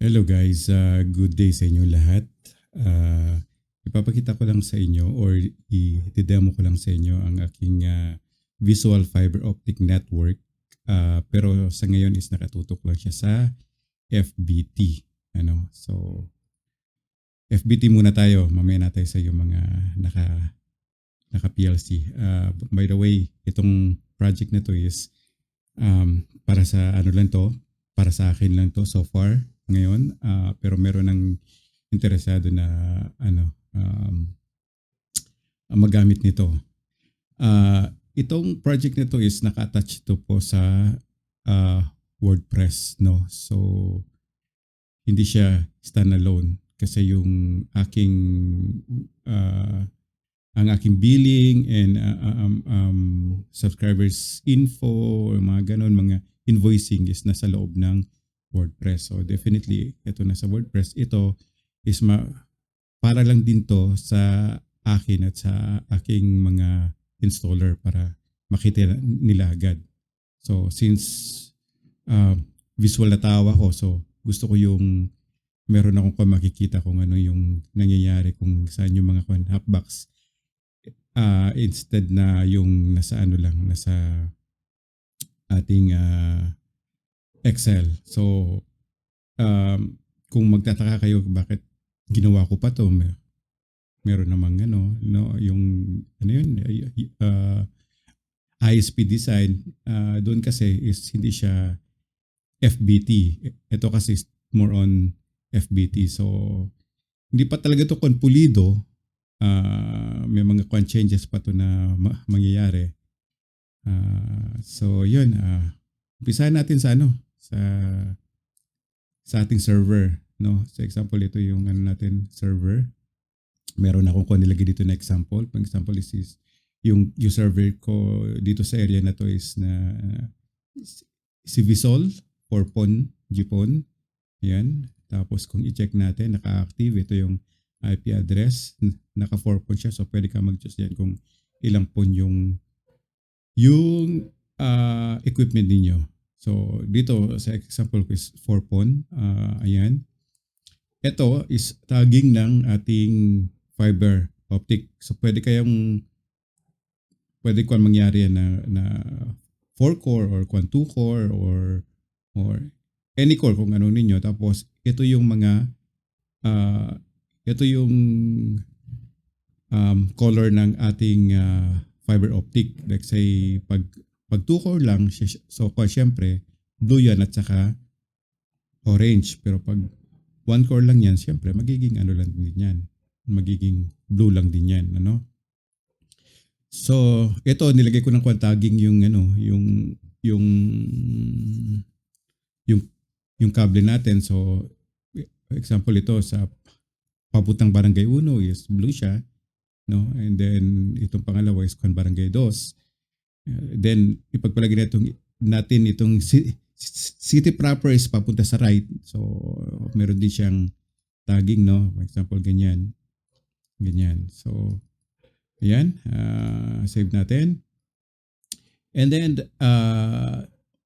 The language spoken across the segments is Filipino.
Hello guys, good day sa inyo lahat. Uh, Ipapakita ko lang sa inyo or i-demo ko lang sa inyo ang aking visual fiber optic network. Pero sa ngayon is nakatutok lang siya sa FBT. FBT muna tayo. Mamaya na tayo sa yung mga naka PLC. By the way, itong project na to is para sa ano lang to, para sa akin lang to so far ngayon, pero meron ng interesado na magamit nito. Itong project nito is naka-attach ito po sa WordPress, no? So hindi siya standalone kasi yung aking ang aking billing and subscribers info, mga ganon, mga invoicing is nasa loob ng WordPress. So definitely, ito nasa WordPress. Ito is para lang din to sa akin at sa aking mga installer para makita nila agad. So since visual na tao ako, so gusto ko yung meron akong makikita kung ano yung nangyayari, kung saan yung mga hapbox. Instead na yung nasa ano lang, nasa ating Excel. So, kung magtataka kayo bakit ginawa ko pa to, meron namang no, yung ano yun, ISP design, doon kasi is hindi siya FBT. Ito kasi more on FBT. So, hindi pa talaga to pulido. May mga changes pa to na mangyayari. So yun, umpisahan natin sa sa ating server, no? So example, ito yung natin server. Meron akong nilagay dito na example. For example, is yung server ko dito sa area na to is na si Visol 4PON GPON. Yan. Tapos kung i-check natin, naka-active ito yung IP address, naka 4 pon siya, so pwede ka mag-choose yan kung ilang pon yung equipment ninyo. So dito sa example ko is 4 pon, ayan. Ito is tagging ng ating fiber optic. So pwede mangyari yan na 4 core or 2 core or any core kung ano ninyo. Tapos ito yung mga ito yung color ng ating fiber optic. Like say, pag 2 core lang, so syempre, blue yan at saka orange. Pero pag 1 core lang yan, syempre, magiging ano lang din yan. Magiging blue lang din yan. Ano? So, ito, nilagay ko ng tagging yung yung cable natin. So, example ito sa papuntang Barangay 1 is blue siya, no? And then itong pangalawa is Barangay 2. Then ipagpalagay natin itong city proper is papunta sa right. So meron din siyang tagging, no? For example, ganyan. So ayan, save natin. And then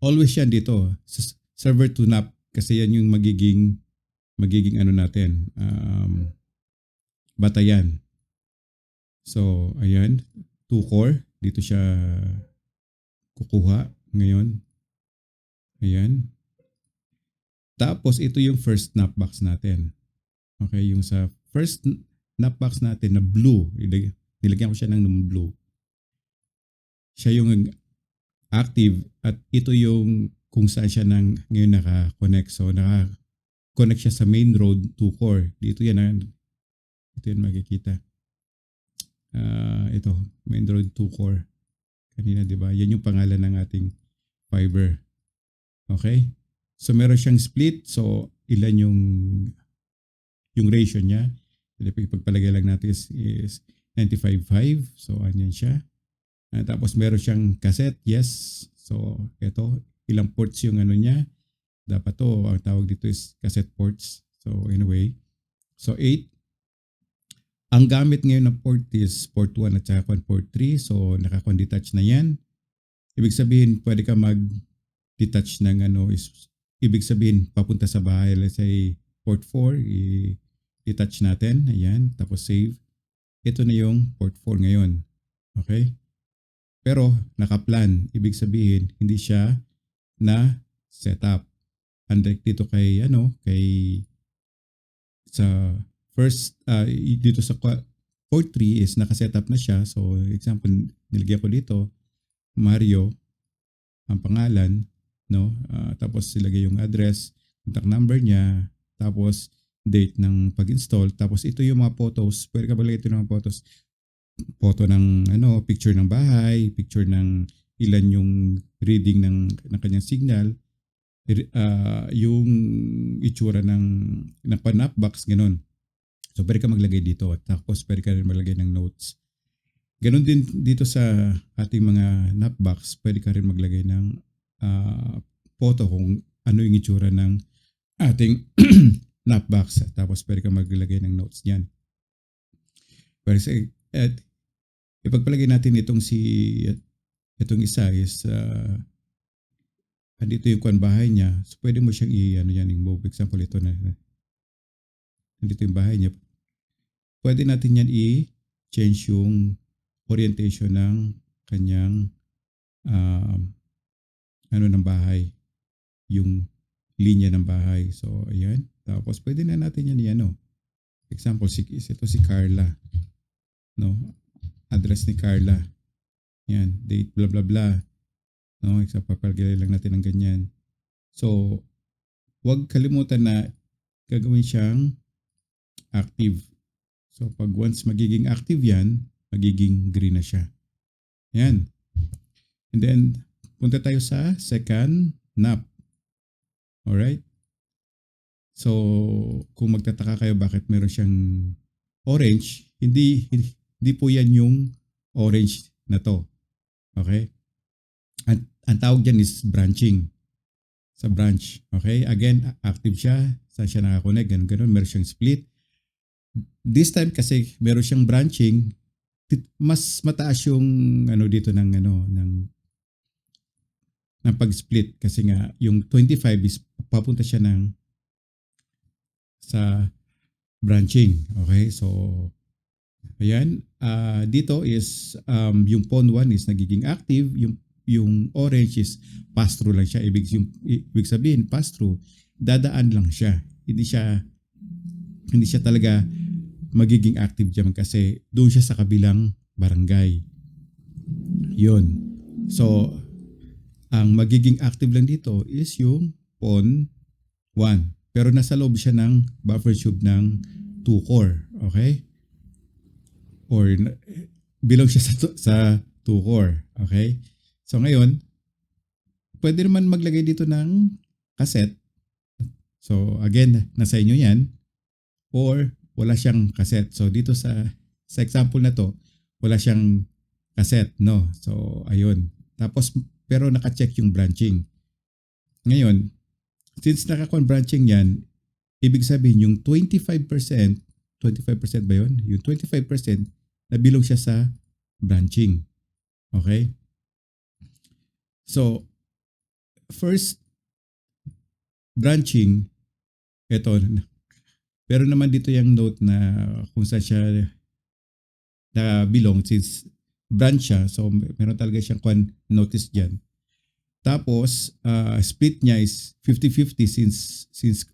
always yan dito, server to NAP, kasi yan yung magiging ano natin, batayan. So, ayan, 2 core. Dito siya kukuha ngayon. Ayan. Tapos, ito yung first snapbox natin. Okay, yung sa first snapbox natin na blue, nilagyan ko siya ng blue. Siya yung active at ito yung kung saan siya ngayon naka-connect. So, naka-connect siya sa main road 2 core. Dito yan. Ito yan makikita. Ito, main road 2 core. Kanina, di ba? Yan yung pangalan ng ating fiber. Okay? So, meron siyang split. So, ilan yung ratio niya. Ipagpalagay lang natin is 95.5. So, anyan siya. Tapos, meron siyang cassette. Yes. So, ito, ilang ports yung ano niya. Dapat to, ang tawag dito is cassette ports. So, anyway. So, 8. Ang gamit ngayon ng port is port 1 at saka port 3. So, naka-detach na yan. Ibig sabihin, pwede ka mag-detach ng ibig sabihin, papunta sa bahay. Let's say, port 4, i-detach natin. Ayan, tapos save. Ito na yung port 4 ngayon. Okay? Pero naka-plan. Ibig sabihin, hindi siya na setup. Unlike dito kay sa first dito sa port 3 is naka-setup na siya. So example, nilagyan ko dito Mario ang pangalan, no? Tapos ilagay yung address, contact number niya, tapos date ng pag-install, tapos ito yung mga photos. Pwede ka maglagay ito ng mga photos. Photo ng picture ng bahay, picture ng ilan yung reading ng kanyang signal, yung itsura ng panap box, ganun. So pwede ka maglagay dito, tapos pwede ka rin maglagay ng notes. Ganun din dito sa ating mga napbox, pwede ka rin maglagay ng photo kung ano yung itsura ng ating napbox. Tapos pwede ka maglagay ng notes niyan. Pero ipagpalagay natin itong isa is andito yung bahay niya. So pwede mo siyang i-move. Example, ito na. Andito yung bahay niya. Pwede natin yan i-change yung orientation ng kanyang ng bahay, yung linya ng bahay. So ayan, tapos pwede na natin yan example, ito si Carla, no, address ni Carla, yan, date blah blah blah, no, example, papalagay lang natin ng ganyan. So huwag kalimutan na gagawin siyang active. So pag once magiging active yan, magiging green na siya. Yan. And then, punta tayo sa second nap. Alright? So, kung magtataka kayo bakit meron siyang orange, hindi po yan yung orange na to. Okay? Ang tawag dyan is branching. Sa branch. Okay? Again, active siya. Saan siya nakakonect? Ganun. Meron siyang split. This time kasi meron siyang branching, mas mataas yung dito ng pag-split kasi nga yung 25 is papunta siya sa branching. Okay? So ayan, dito is yung pawn 1 is nagiging active, yung orange is pass through lang siya. Ibig sabihin pass through, dadaan lang siya. Hindi siya talaga magiging active diyan kasi doon siya sa kabilang barangay. Yun. So, ang magiging active lang dito is yung pawn 1. Pero nasa loob siya ng buffer tube ng 2 core. Okay? Or belong siya sa 2 core. Okay? So, ngayon, pwede naman maglagay dito ng cassette. So, again, nasa inyo yan. Or wala siyang cassette. So dito sa example na to, wala siyang cassette, no? So ayun. Tapos pero naka-check yung branching. Ngayon, since naka-con branching yan, ibig sabihin yung 25% ba yun? Yung 25% nabilong siya sa branching. Okay? So first branching, ito, pero naman dito yung note na kung saan siya belong since branch siya. So meron talaga siyang notice dyan. Tapos split niya is 50-50 since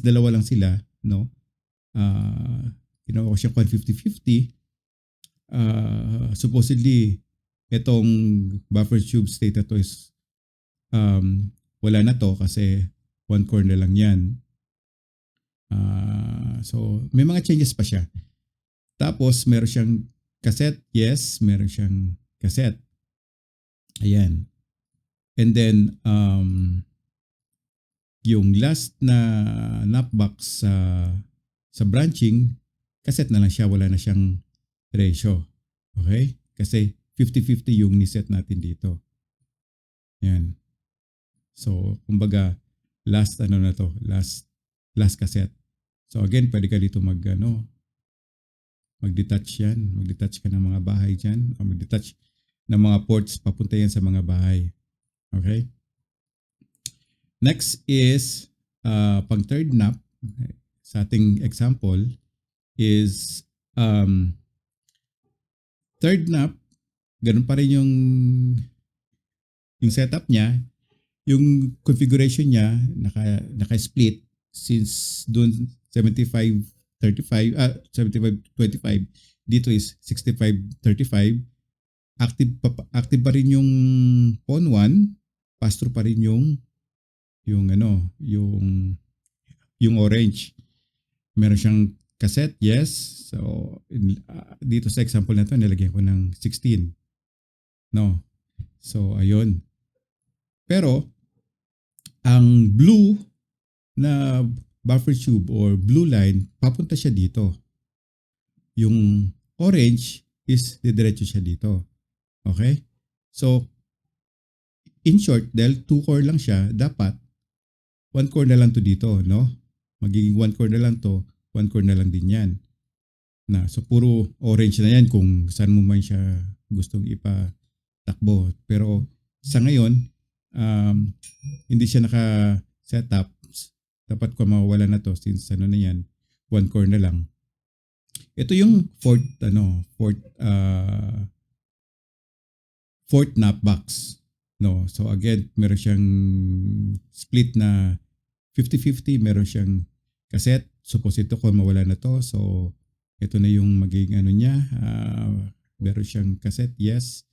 dalawa lang sila, no? Ginawa ko siyang 50-50. Supposedly itong buffer tube state na to is wala na to kasi one core na lang yan. So, may mga changes pa siya. Tapos, meron siyang cassette. Yes, meron siyang cassette. Ayan. And then, yung last na napbox sa branching, cassette na lang siya. Wala na siyang ratio. Okay? Kasi 50-50 yung niset natin dito. Ayan. So, kumbaga, last cassette. So again, pwede ka dito mag-detach yan. Mag-detach ka ng mga bahay dyan. O mag-detach ng mga ports papunta yan sa mga bahay. Okay? Next is pang third nap. sa ating example is third knob, ganun pa rin yung setup niya, yung configuration niya naka-split since doon 75-35 75-25, dito is 65-35. Active pa rin yung pawn 1, pass through pa rin yung ano, yung orange. Meron siyang cassette, yes. So dito sa example na to nilagyan ko ng 16. No. So ayun. Pero ang blue na buffer tube or blue line, papunta siya dito. Yung orange is didiretso siya dito. Okay? So, in short, dahil 2 core lang siya, dapat 1 core na lang to dito, no? Magiging 1 core na lang to, 1 core na lang din yan. So, puro orange na yan kung saan mo man siya gustong ipatakbo. Pero, sa ngayon, hindi siya naka-setup. Dapat ko mawala na to since ano na yan, 1 core na lang. Ito yung fourth knob box. No, so again, meron siyang split na 50-50, meron siyang cassette. Suppose ito kung mawala na to. So ito na yung magiging ano niya. Meron siyang cassette, yes.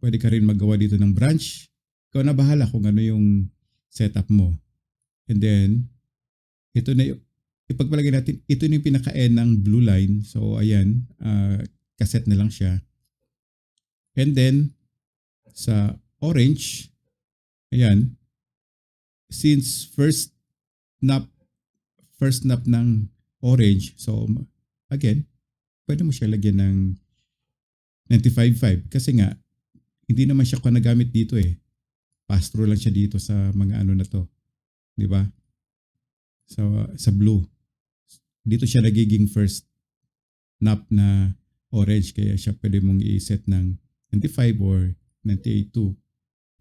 Pwede ka rin magawa dito ng branch. Ikaw na bahala kung ano yung setup mo. And then, ito na yung, ipagpalagay natin, ito na yung pinaka-end ng blue line. So ayan, cassette na lang siya. And then, sa orange, ayan, since first knob ng orange, so again, pwede mo siya lagyan ng 95.5 kasi nga, hindi naman siya nagamit dito eh. Pass through lang siya dito sa mga ano na to. Di ba? Sa blue. Dito siya nagiging first knob na orange kaya siya pwede mong i-set ng 95 or 98.2.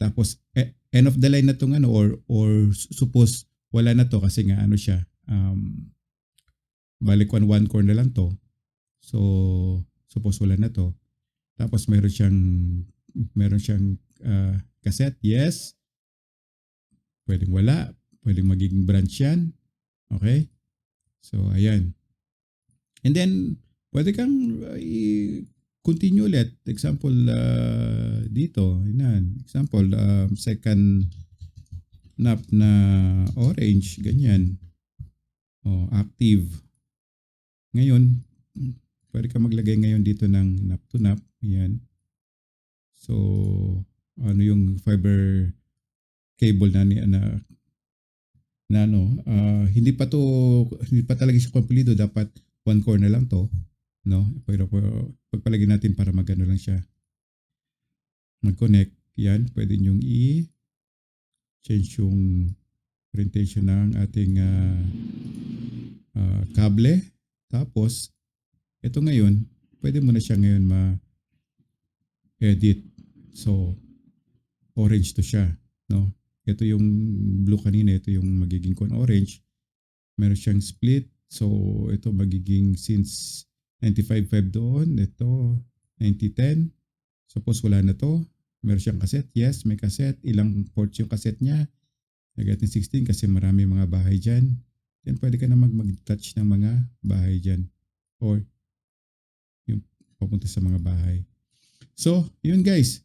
Tapos end of the line na tong ano or suppose wala na to kasi nga ano siya balik 1 core na lang to. So suppose wala na to. Tapos meron siyang cassette, yes. Pwedeng wala, pwedeng magiging branch yan. Okay? So ayan. And then pwede kang continue ulit. Example dito, yan. Example, second knob na orange, ganyan. Active. Ngayon, pwede ka maglagay ngayon dito ng knob to knob. Ayan. So, ano yung fiber cable hindi pa talaga siya kompleto, dapat 1 core na lang to. No, pero pagpalagay natin para magano lang siya, mag-connect, yan, pwede nyong i-change yung orientation ng ating kable. Tapos, ito ngayon, pwede mo na siya ngayon ma-edit. So, orange to siya, no? Ito yung blue kanina, ito yung magiging orange. Meron siyang split, so ito magiging since 95.5 doon, ito 90.10. Suppose wala na to. Meron siyang cassette, yes, may cassette. Ilang ports yung cassette niya? Lagyan natin 16 kasi marami mga bahay dyan. Then pwede ka na mag-touch ng mga bahay dyan. Or yung papunta sa mga bahay. So, yun guys.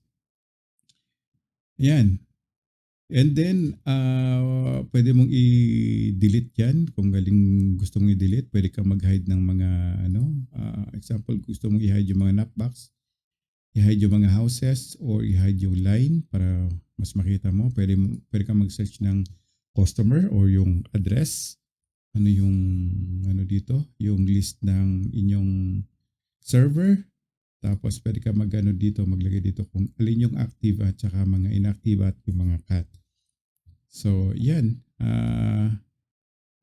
Yan. And then, pwede mong i-delete yan. Kung galing gusto mong i-delete, pwede kang mag-hide ng mga, example, gusto mong i-hide yung mga knockbox, i-hide yung mga houses, or i-hide yung line para mas makita mo. Pwede kang mag-search ng customer or yung address. Ano yung, dito? Yung list ng inyong server. Tapos pwede ka maglagay dito kung alin yung active at saka mga inactive at yung mga cat. So, yan.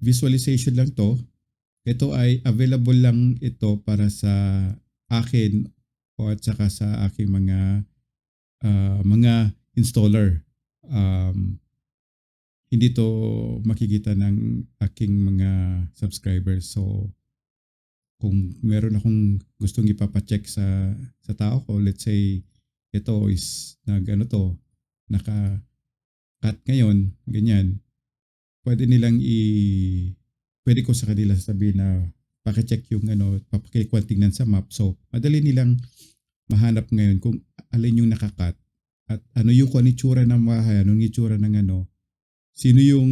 Visualization lang to. Ito ay available lang ito para sa akin o at saka sa aking mga installer. hindi to makikita ng aking mga subscribers. So, kung meron akong gustong ipapacheck sa tao ko, let's say, ito is nag ano to, naka-cut ngayon, ganyan, pwede nilang pwede ko sa kanila sabihin na paki-check yung ano, papakikuan tingnan sa map. So, madali nilang mahanap ngayon kung alin yung nakakat at ano yung kung ano yung itsura ng bahay, anong itsura ng ano, sino yung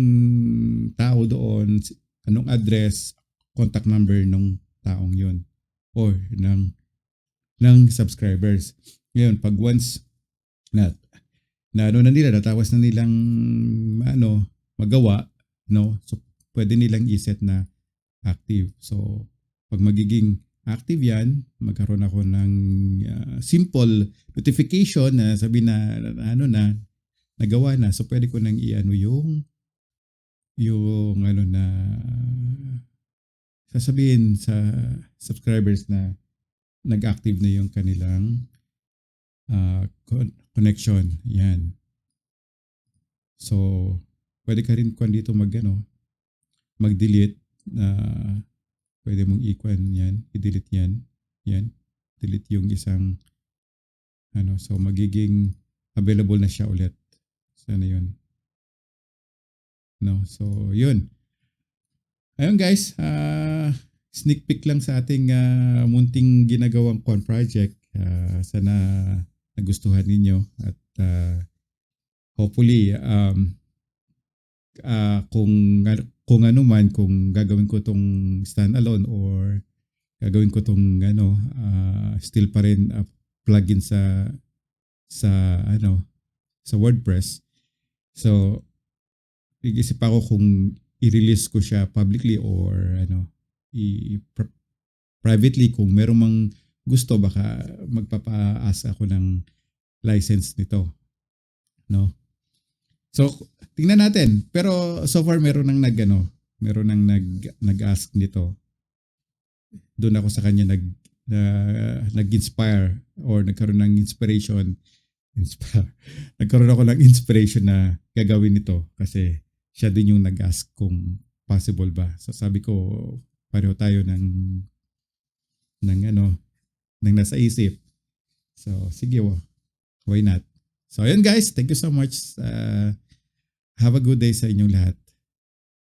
tao doon, anong address, contact number ng taong yun or ng subscribers. Ngayon, pag once na ano na nila, natawas na nilang ano, magawa, no? So, pwede nilang iset na active. So, pag magiging active yan, magkaroon ako ng simple notification na sabi na ano na nagawa na. So, pwede ko nang i-ano yung ano na sasabihin sa subscribers na nag-active na yung kanilang connection. Yan. So, pwede ka rin kung dito mag-delete na pwede mong i-delete yan. Yan. Delete yung isang ano, so magiging available na siya ulit. Sana yun. No, so yun. Ayun guys, sneak peek lang sa ating munting ginagawang project. Sana nagustuhan ninyo at hopefully kung ano man, kung gagawin ko tong standalone or gagawin ko tong ano still pa rin plugin sa ano sa WordPress. So nag-isip ako kung i-release ko siya publicly or ano privately. Kung merong mang gusto, baka magpapa-ask ako ng license nito, no? So tingnan natin, pero so far meron nang nag-ask nito. Doon ako sa kanya nag-inspire or nagkaroon ng inspiration. Nagkaroon ako ng inspiration na gagawin ito kasi siya din yung nag-ask kung possible ba. So sabi ko, pareho tayo ng nasa isip. So sige, why not? So ayun guys, thank you so much. Have a good day sa inyong lahat.